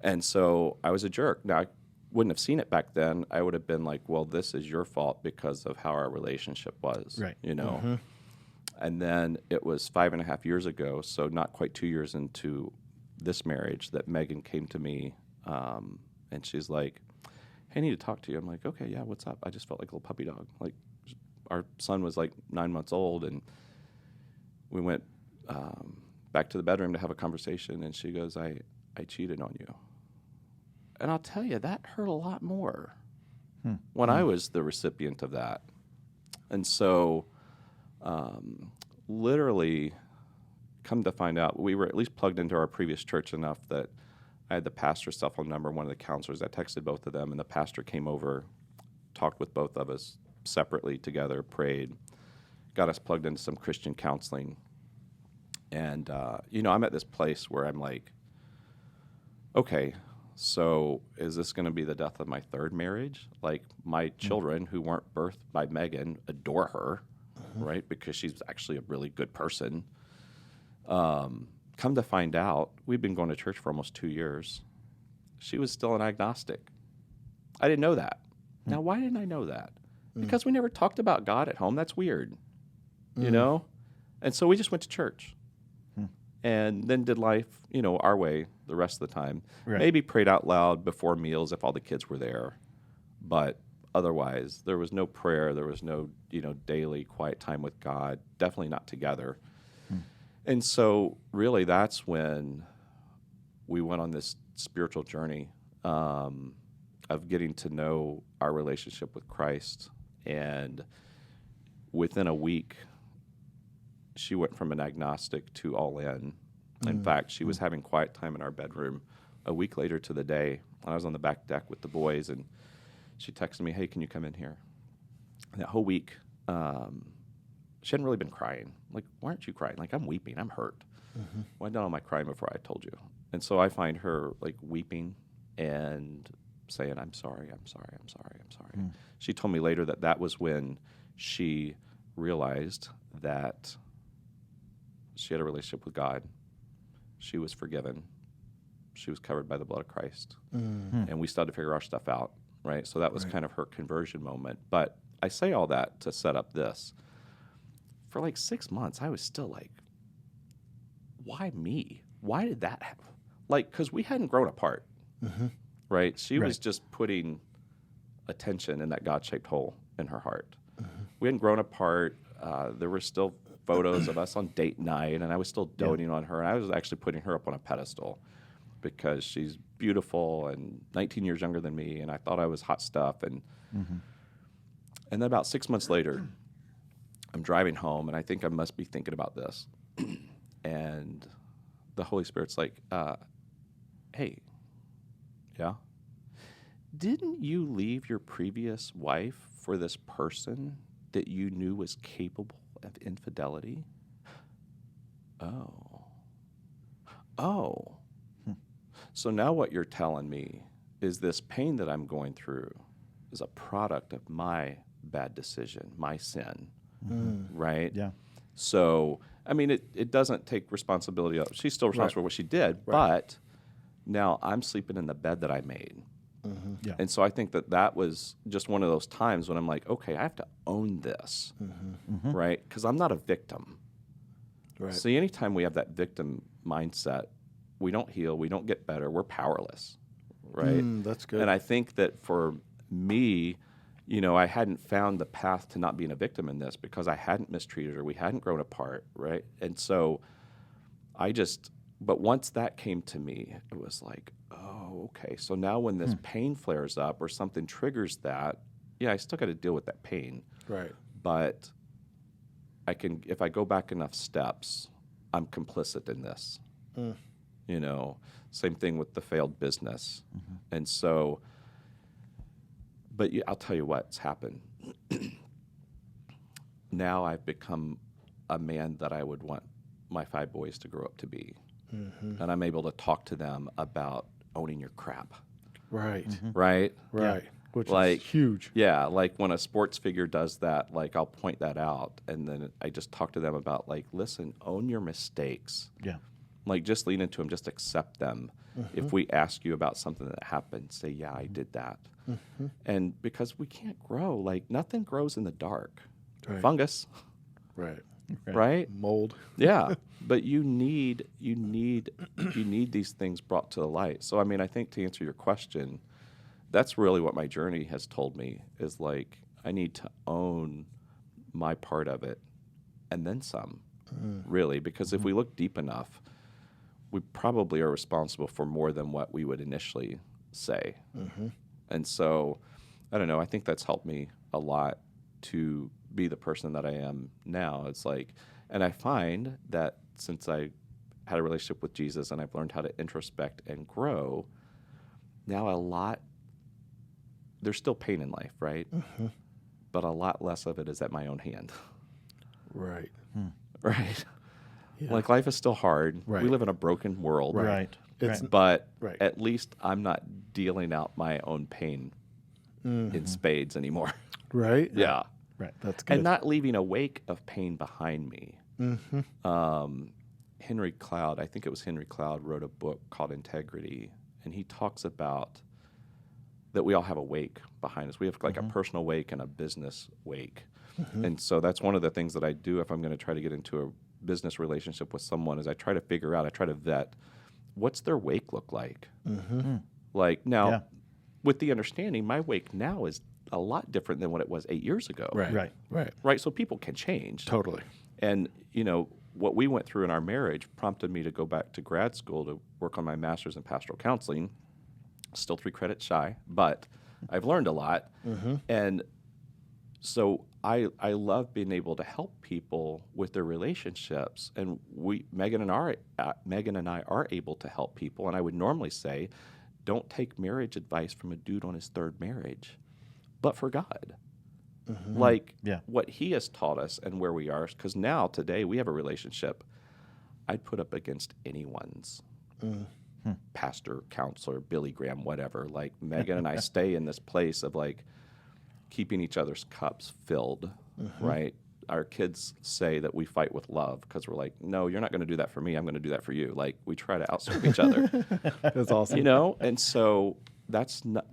And so I was a jerk. Now, I wouldn't have seen it back then. I would have been like, well, this is your fault because of how our relationship was, Right. And then it was 5.5 years ago, so not quite 2 years into this marriage, that Megan came to me, and she's like, hey, I need to talk to you. I'm like, okay, yeah, what's up? I just felt like a little puppy dog. Like, our son was like 9 months old, and we went back to the bedroom to have a conversation, and she goes, I cheated on you. And I'll tell you, that hurt a lot more when I was the recipient of that. And so literally, come to find out, we were at least plugged into our previous church enough that I had the pastor's cell phone number, one of the counselors. I texted both of them, and the pastor came over, talked with both of us separately together, prayed, got us plugged into some Christian counseling. And, I'm at this place where I'm like, okay, so is this going to be the death of my third marriage? Like, my children who weren't birthed by Megan adore her, right? Because she's actually a really good person. Come to find out, we've been going to church for almost 2 years. She was still an agnostic. I didn't know that. Now, why didn't I know that? Because we never talked about God at home. That's weird, And so we just went to church and then did life, our way the rest of the time. Right. Maybe prayed out loud before meals if all the kids were there. But otherwise, there was no prayer. There was no, daily quiet time with God. Definitely not together. And so really that's when we went on this spiritual journey of getting to know our relationship with Christ. And within a week, she went from an agnostic to all in. In fact, she was having quiet time in our bedroom a week later to the day. I was on the back deck with the boys, and she texted me, hey, can you come in here? And that whole week, she hadn't really been crying. Like, why aren't you crying? Like, I'm weeping. I'm hurt. Why did all my crying before I told you? And so I find her, like, weeping and saying, I'm sorry, I'm sorry, I'm sorry, I'm sorry. She told me later that that was when she realized that she had a relationship with God. She was forgiven. She was covered by the blood of Christ. And we started to figure our stuff out, right? So that was kind of her conversion moment. But I say all that to set up this. For like 6 months, I was still like, why me? Why did that happen? Like, because we hadn't grown apart, right? She was just putting attention in that God-shaped hole in her heart. We hadn't grown apart. There were still photos of us on date night, and I was still doting on her. And I was actually putting her up on a pedestal because she's beautiful and 19 years younger than me, and I thought I was hot stuff. And then about 6 months later, I'm driving home, and I think I must be thinking about this. And the Holy Spirit's like, hey, yeah? Didn't you leave your previous wife for this person that you knew was capable of infidelity? Oh. So now what you're telling me is this pain that I'm going through is a product of my bad decision, my sin, right? Yeah. So, I mean, it doesn't take responsibility. She's still responsible for what she did, but now I'm sleeping in the bed that I made. Yeah. And so I think that was just one of those times when I'm like, okay, I have to own this, right? Because I'm not a victim. Right. See, anytime we have that victim mindset, we don't heal, we don't get better, we're powerless, right? That's good. And I think that for me, I hadn't found the path to not being a victim in this because I hadn't mistreated her, we hadn't grown apart, right? And so I just but once that came to me, it was like, oh, okay. So now when this pain flares up or something triggers that, yeah, I still got to deal with that pain. Right. But I can, if I go back enough steps, I'm complicit in this. You know, same thing with the failed business. And so, but I'll tell you what's happened. Now I've become a man that I would want my 5 boys to grow up to be. And I'm able to talk to them about owning your crap. Right. Right? Right. Which Like, is huge. Yeah, like when a sports figure does that, like I'll point that out, and then I just talk to them about, like, listen, own your mistakes. Yeah. Like, just lean into them, just accept them. If we ask you about something that happened, say, yeah, I did that. And because we can't grow, like nothing grows in the dark. Right. Fungus, Right. right? Mold. Yeah, but you need these things brought to the light. So I mean, I think to answer your question, that's really what my journey has told me is like I need to own my part of it and then some, really, because if we look deep enough, we probably are responsible for more than what we would initially say. And so, I don't know, I think that's helped me a lot to be the person that I am now. It's like, and I find that since I had a relationship with Jesus and I've learned how to introspect and grow, now there's still pain in life, right? But a lot less of it is at my own hand. Right. Right? Yeah. Like life is still hard. Right. We live in a broken world. Right. It's But Right. at least I'm not dealing out my own pain in spades anymore. right. Yeah. Right. That's good. And not leaving a wake of pain behind me. Henry Cloud, I think it was Henry Cloud, wrote a book called Integrity, and he talks about that we all have a wake behind us. We have like a personal wake and a business wake. And so that's one of the things that I do if I'm going to try to get into a business relationship with someone is I try to vet what's their wake look like. Like now, with the understanding, my wake now is a lot different than what it was 8 years ago. Right. So people can change. Totally. And, you know, what we went through in our marriage prompted me to go back to grad school to work on my master's in pastoral counseling. Still 3 credits shy, but I've learned a lot. And so I love being able to help people with their relationships. And Megan and I are able to help people. And I would normally say, don't take marriage advice from a dude on his 3rd marriage, but for God. Like what he has taught us and where we are, because now today we have a relationship I'd put up against anyone's pastor, counselor, Billy Graham, whatever. Like Megan and I stay in this place of like keeping each other's cups filled, right? Our kids say that we fight with love because we're like, no, you're not going to do that for me. I'm going to do that for you. Like we try to outserve each other. That's awesome. You know? And so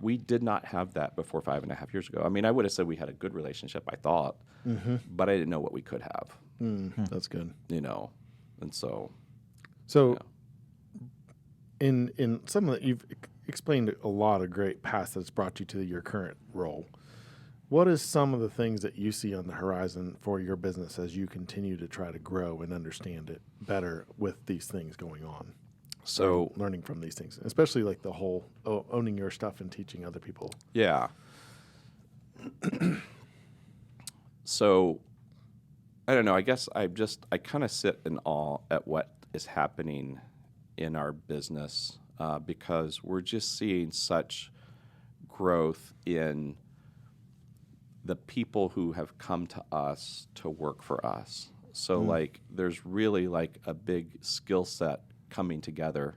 we did not have that before 5.5 years ago. I mean, I would have said we had a good relationship, I thought, but I didn't know what we could have. That's good. You know? And so. In some of the, you've explained a lot of great paths that's brought you to your current role. What is some of the things that you see on the horizon for your business as you continue to try to grow and understand it better with these things going on? So learning from these things, especially like the whole owning your stuff and teaching other people. Yeah. So I don't know. I guess I kind of sit in awe at what is happening in our business because we're just seeing such growth in the people who have come to us to work for us. So like there's really like a big skill set coming together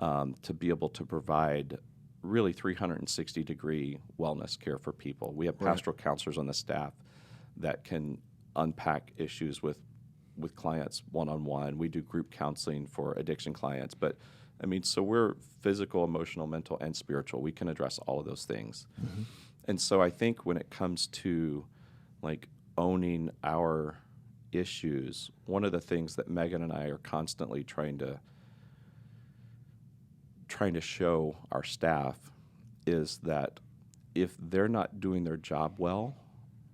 to be able to provide really 360-degree wellness care for people. We have pastoral counselors on the staff that can unpack issues with clients one-on-one. We do group counseling for addiction clients. But, I mean, so we're physical, emotional, mental, and spiritual. We can address all of those things. And so I think when it comes to, like, owning our issues, one of the things that Megan and I are constantly trying to show our staff is that if they're not doing their job well,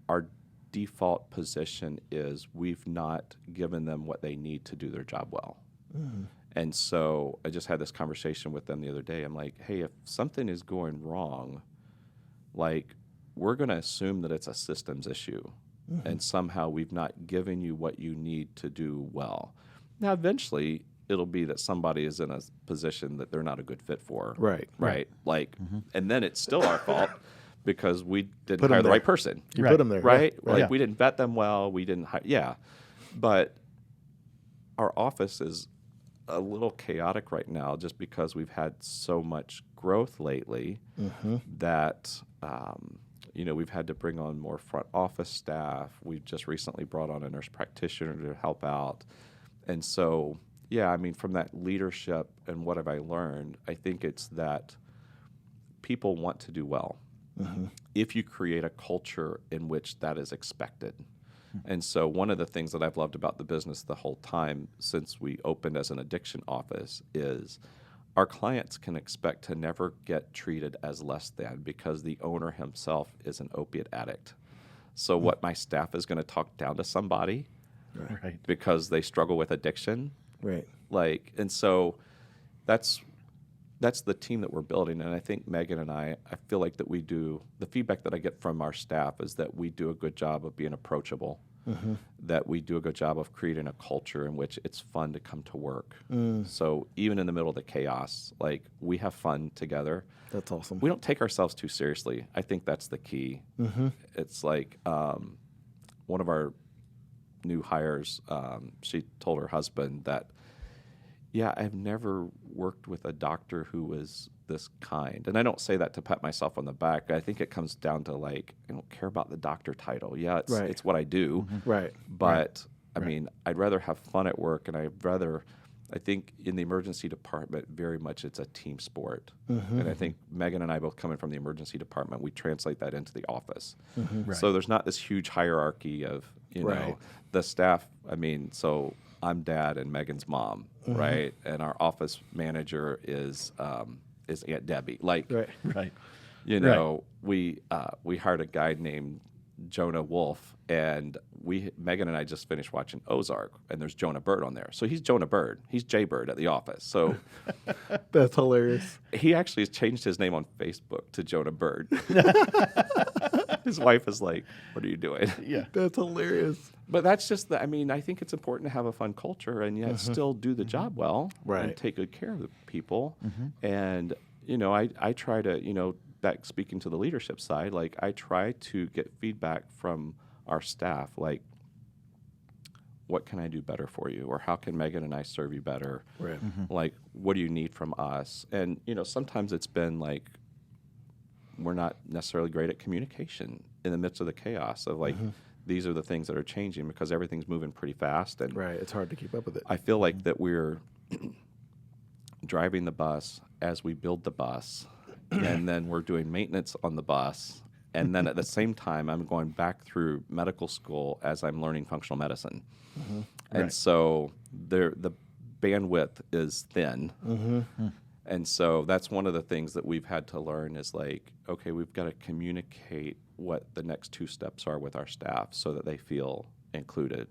our default position is we've not given them what they need to do their job well. And so I just had this conversation with them the other day. I'm like, hey, if something is going wrong, like, we're going to assume that it's a systems issue. And somehow we've not given you what you need to do well. Now, eventually, it'll be that somebody is in a position that they're not a good fit for. Right. Like, and then it's still our fault because we didn't Put 'em hire the there. right person. You Right. put them there. Right? Yeah. Like, we didn't vet them well. We didn't hire. Yeah. But our office is a little chaotic right now just because we've had so much growth lately that, we've had to bring on more front office staff. We've just recently brought on a nurse practitioner to help out. And so, yeah, I mean, from that leadership and what have I learned, I think it's that people want to do well if you create a culture in which that is expected. And so one of the things that I've loved about the business the whole time since we opened as an addiction office is our clients can expect to never get treated as less than because the owner himself is an opiate addict. So what my staff is going to talk down to somebody Right. because they struggle with addiction, Right. like, and so that's the team that we're building. And I think Megan and I feel like that we do, the feedback that I get from our staff is that we do a good job of being approachable, that we do a good job of creating a culture in which it's fun to come to work. So even in the middle of the chaos, like, we have fun together. That's awesome. We don't take ourselves too seriously. I think that's the key. It's like one of our new hires, she told her husband that, yeah, I've never worked with a doctor who was this kind. And I don't say that to pat myself on the back. I think it comes down to, like, I don't care about the doctor title. Yeah, it's what I do. Right. But, I mean, I'd rather have fun at work, and I think in the emergency department, very much it's a team sport. And I think Megan and I both coming from the emergency department, we translate that into the office. Right. So there's not this huge hierarchy of, Right. the staff. I mean, so I'm dad and Megan's mom, right? And our office manager is Aunt Debbie. Like, Right. Right. we hired a guy named Jonah Wolf, and Megan and I just finished watching Ozark, and there's Jonah Bird on there. So he's Jonah Bird. He's Jay Bird at the office. So That's hilarious. he actually has changed his name on Facebook to Jonah Bird. His wife is like, "What are you doing?" Yeah. That's hilarious. But that's just I think it's important to have a fun culture and yet still do the job well Right. and take good care of the people. And, I try to, back speaking to the leadership side, like, I try to get feedback from our staff, like, what can I do better for you? Or how can Megan and I serve you better? Right. Like, what do you need from us? And, sometimes it's been like, we're not necessarily great at communication in the midst of the chaos of, like, these are the things that are changing because everything's moving pretty fast. And Right. It's hard to keep up with it. I feel like that we're driving the bus as we build the bus, and then we're doing maintenance on the bus. And then at the same time, I'm going back through medical school as I'm learning functional medicine. And Right. so the bandwidth is thin. And so that's one of the things that we've had to learn is, like, okay, we've got to communicate what the next two steps are with our staff so that they feel included.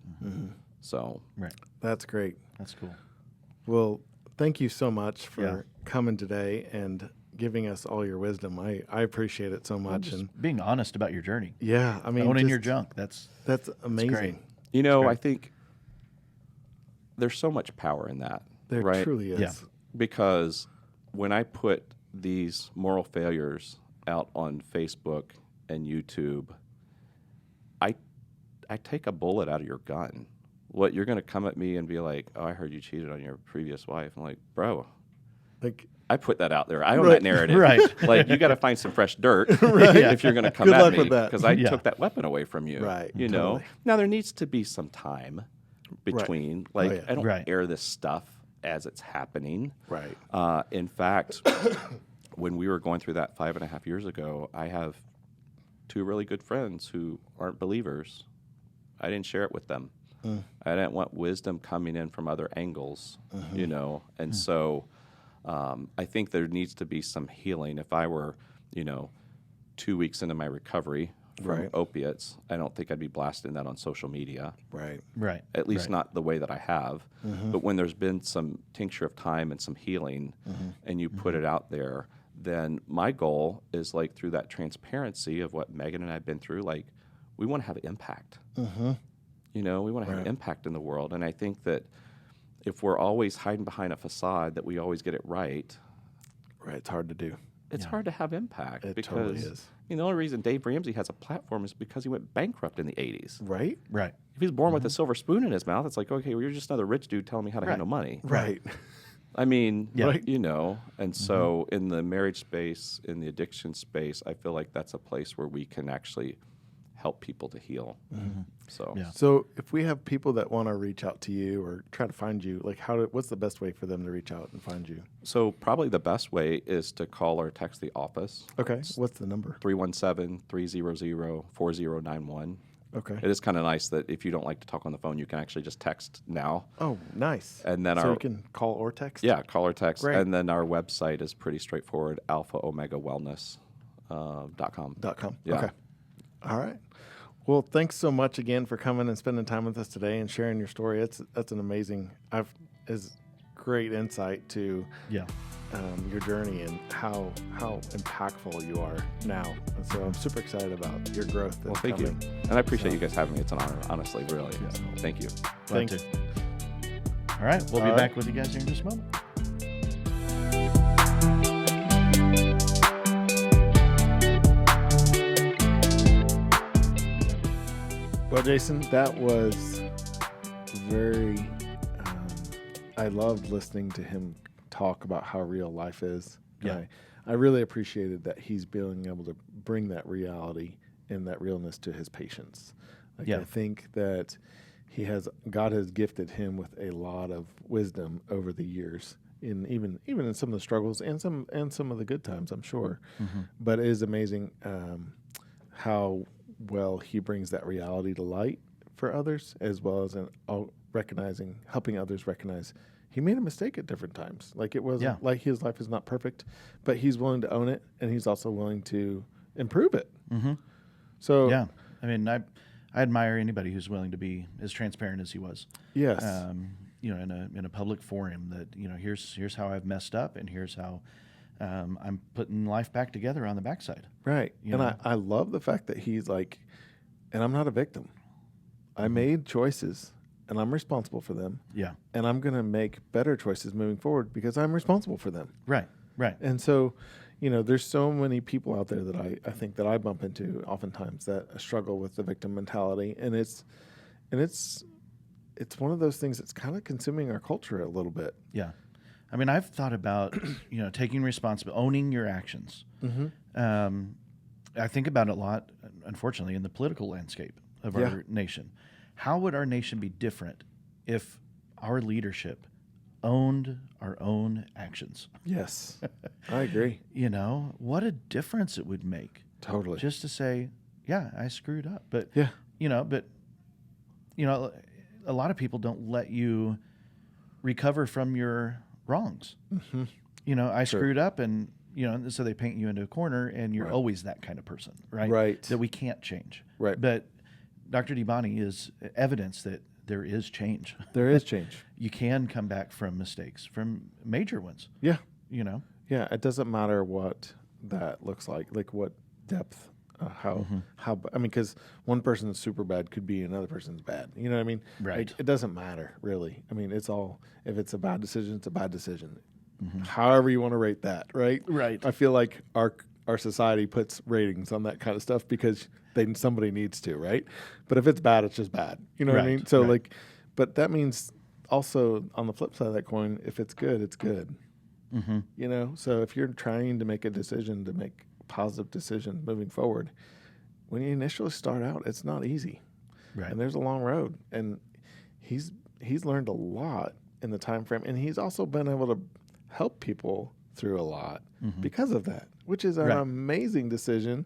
So, Right. That's great. That's cool. Well, thank you so much for Yeah. coming today and giving us all your wisdom. I appreciate it so Well, much. just And being honest about your journey. yeah, I mean, Owning your just- junk. That's That's amazing. great. I great. think there's so much power in that, There right? truly is. Yeah. Because when I put these moral failures out on Facebook and YouTube, I take a bullet out of your gun. What, you're going to come at me and be like, "Oh, I heard you cheated on your previous wife." I'm like, bro, Like, I put that out there. I own Right. that narrative. Right. Like, you got to find some fresh dirt Yeah. if you're going to come Good at luck me with that. because I Yeah. took that weapon away from you. Right. You know. Totally. Now there needs to be some time between. Like, yeah. I don't Right. air this stuff as it's happening. right. In fact, when we were going through that 5.5 years ago, I have two really good friends who aren't believers. I didn't share it with them. I didn't want wisdom coming in from other angles, And so I think there needs to be some healing. If I were, 2 weeks into my recovery, from Right. opiates, I don't think I'd be blasting that on social media. Right. Right. At least Right. not the way that I have. Mm-hmm. But when there's been some tincture of time and some healing, and you put it out there, then my goal is like through that transparency of what Megan and I have been through, like we want to have impact. Mm-hmm. You know, we want to have Right. impact in the world. And I think that if we're always hiding behind a facade that we always get it right, Right. It's hard to do. it's hard to have impact. It because totally is. You know, the only reason Dave Ramsey has a platform is because he went bankrupt in the 80s. Right. Right. If he's born with a silver spoon in his mouth, it's like, okay, well, you're just another rich dude telling me how to handle money. Right. I mean, Yeah. Right. you know, and so in the marriage space, in the addiction space, I feel like that's a place where we can actually help people to heal. So, Yeah. So if we have people that want to reach out to you or try to find you, like what's the best way for them to reach out and find you? so probably the best way is to call or text the office, Okay. What's the number? 317-300-4091. Okay. It is kind of nice that if you don't like to talk on the phone, you can actually just text now. Oh, nice. And then so our you can call or text? Yeah, call or text. Great. And then our website is pretty straightforward, alphaomegawellness.com. .com. Yeah. Okay. All right. Well, thanks so much again for coming and spending time with us today and sharing your story. That's an amazing, is great insight to Yeah. your journey and how impactful you are now. And so I'm super excited about your growth. Well, That's thank coming. you. And I appreciate you guys having me. It's an honor, honestly, really. Yeah. So, thank you. Glad Thanks. to. All right. We'll be All right. back with you guys here in just a moment. Well, Jason, that was very. I loved listening to him talk about how real life is. Yeah. I really appreciated that he's being able to bring that reality and that realness to his patients. Like, Yeah. I think that God has gifted him with a lot of wisdom over the years, even in some of the struggles and some of the good times, I'm sure. But it is amazing how well he brings that reality to light for others, as well as helping others recognize he made a mistake at different times. Like it wasn't like his life is not perfect, but he's willing to own it, and he's also willing to improve it. So Yeah. I mean, I admire anybody who's willing to be as transparent as he was. yes, You know, in a public forum that, you know, here's how I've messed up, and here's how I'm putting life back together on the backside. right. you And know. I love the fact that he's like, and I'm not a victim. I made choices, and I'm responsible for them. Yeah. And I'm going to make better choices moving forward because I'm responsible for them. Right. Right. And so, you know, there's so many people out there that I think that I bump into oftentimes that struggle with the victim mentality, and it's one of those things that's kind of consuming our culture a little bit. Yeah. I mean, I've thought about, you know, taking responsibility, owning your actions. I think about it a lot, unfortunately, in the political landscape of Yeah. our nation. How would our nation be different if our leadership owned our own actions? Yes, I agree. You know, what a difference it would make Totally. just to say, yeah, I screwed up. But, Yeah. you know, a lot of people don't let you recover from your wrongs. You know, I screwed up, and, you know, so they paint you into a corner, and you're always that kind of person, right? Right. That we can't change. Right. But Dr. Dee Bonney is evidence that there is change. There is change. You can come back from mistakes, from major ones, Yeah. you know? Yeah. It doesn't matter what that looks like what depth, how, I mean, because one person's super bad could be another person's bad. You know what I mean? Right. Like, it doesn't matter, really. I mean, it's all, if it's a bad decision, it's a bad decision. However you want to rate that, right? Right. I feel like our society puts ratings on that kind of stuff because somebody needs to, right? But if it's bad, it's just bad. You know what I Right, mean? So right. but that means also on the flip side of that coin, if it's good, it's good. You know? So if you're trying to make a decision, to make a positive decision moving forward, when you initially start out, it's not easy. Right. And there's a long road. And he's learned a lot in the time frame, and he's also been able to help people through a lot because of that, which is an Right. amazing decision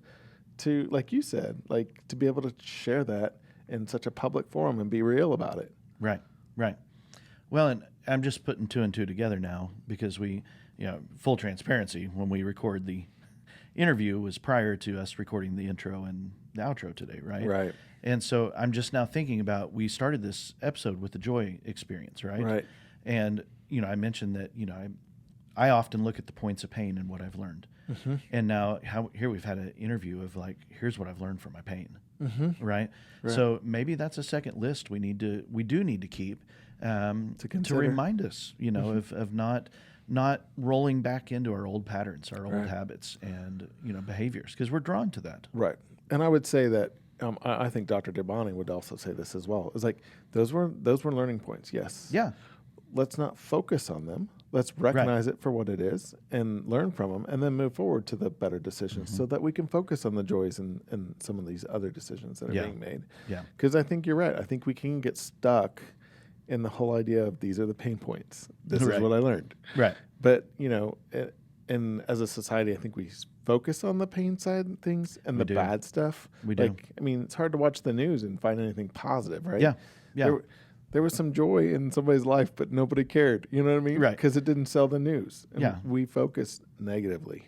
to, like you said, like to be able to share that in such a public forum and be real about it. Right, right. Well, and I'm just putting two and two together now because we, you know, full transparency, when we record the interview was prior to us recording the intro and the outro today, right? Right. And so I'm just now thinking about, we started this episode with the joy experience, right? Right. And, I mentioned that, I often look at the points of pain and what I've learned. Mm-hmm. And now here we've had an interview of like, here's what I've learned from my pain, Mm-hmm. right? So maybe that's a second list we do need to keep to consider. remind us, of not rolling back into our old patterns, our old habits and, behaviors, because we're drawn to that. Right. And I would say that I think Dr. Dee Bonney would also say this as well. It's like those were learning points. Yes. Yeah. Let's not focus on them. Let's recognize it for what it is and learn from them, and then move forward to the better decisions so that we can focus on the joys and some of these other decisions that are being made. Yeah. Because I think you're right. I think we can get stuck in the whole idea of these are the pain points. This is what I learned. Right. But, and as a society, I think we focus on the pain side of things and the bad stuff. We do. Like, I mean, it's hard to watch the news and find anything positive, right? Yeah. Yeah. There was some joy in somebody's life, but nobody cared. You know what I mean? Right. Because it didn't sell the news. And Yeah. we focus negatively.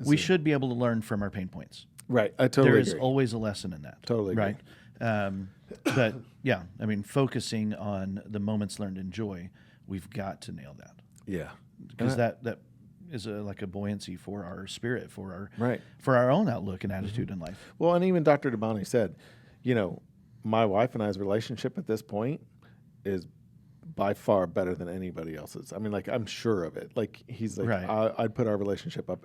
We should be able to learn from our pain points. Right. I totally There agree. is always a lesson in that. Totally agree. Right. But yeah, I mean, focusing on the moments learned in joy, we've got to nail that. Yeah. Because that is like a buoyancy for our spirit, for our own outlook and attitude in life. Well, and even Dr. Dee Bonney said, my wife and I's relationship at this point is by far better than anybody else's. I mean, like, I'm sure of it. Like, he's like, I'd put our relationship up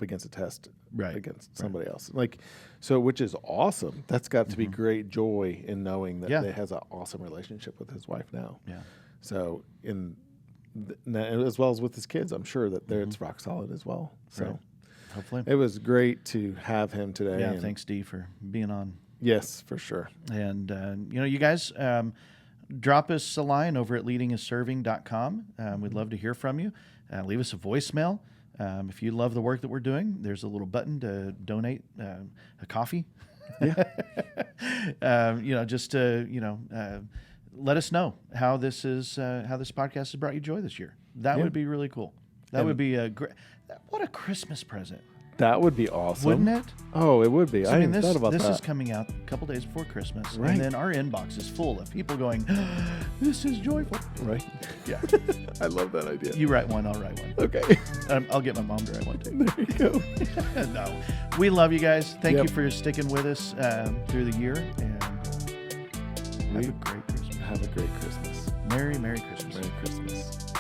against a test against somebody else. Like, so, which is awesome. That's got to be great joy in knowing that he has an awesome relationship with his wife now. Yeah. So, as well as with his kids, I'm sure that it's rock solid as well. So, hopefully, it was great to have him today. Yeah. Thanks, Dee, for being on. Yes, for sure. And you guys. Drop us a line over at leadingisserving.com. We'd love to hear from you. Leave us a voicemail. If you love the work that we're doing, there's a little button to donate a coffee. Yeah. Just to, let us know how this podcast has brought you joy this year. That would be really cool. That would be what a Christmas present. That would be awesome. Wouldn't it? Oh, it would be. So, I hadn't thought about that. This is coming out a couple days before Christmas. Right. And then our inbox is full of people going, this is joyful. Right. Yeah. I love that idea. You write one, I'll write one. Okay. I'll get my mom to write one too. There you go. No. We love you guys. Thank you for sticking with us through the year. And have a great Christmas. Have a great Christmas. Merry Christmas. Merry Christmas.